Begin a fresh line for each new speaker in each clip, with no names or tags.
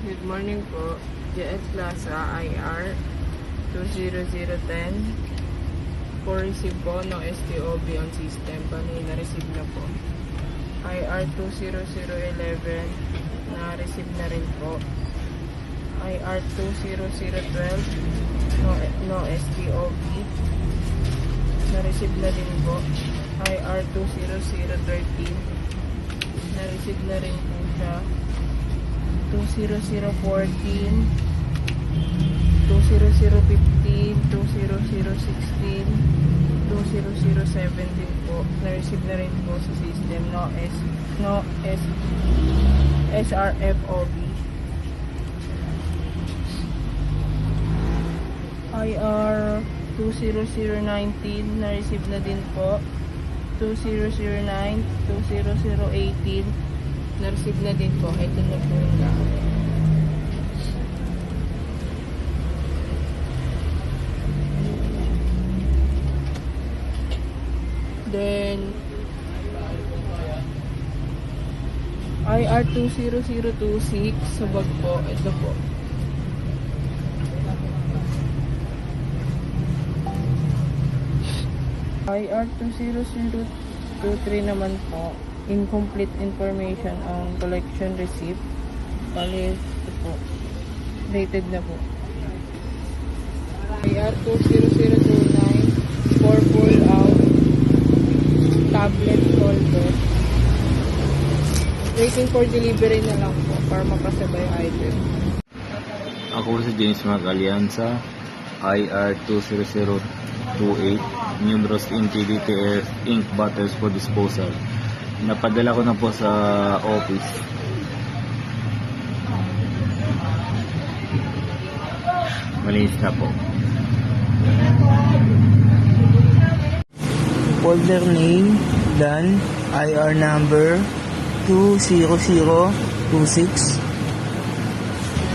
Good morning po. JS Plaza IR 20010 for receive po ng STOB on system. Bali na-receive na po. IR 20011 na-receive na rin po. IR 20012 no STOB na-receive na din po. IR 20013 na-receive na rin po siya. 20014 20015 20016 20017 po na-receive na rin po sa system. No SRFOB. IR 20019 na-receive na din po. 2009 20018 na-receive na din po. Ito na po yung lahat. Then IR 20026 sa bag po. Ito po. IR 20023 naman po. Incomplete information on collection receipt. Bali, ito po. Rated na po. IR 20029 for pull out tablet holder. Waiting for delivery na lang po para makasabay item.
Ako si James Magalianza, IR 20028, Numerous NTDTF ink bottles for disposal. Napadala ko na po sa office. Malinis na po.
Folder name, done. IR number 20026.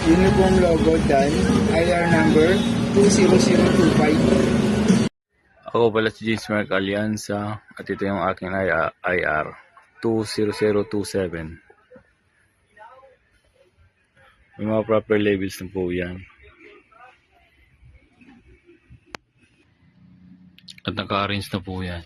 Uniform logo, done. IR number 20025.
Ako pala si James Mark Alianza at ito yung aking IR 20027. May mga proper labels na po yan. At naka-arrange na po yan.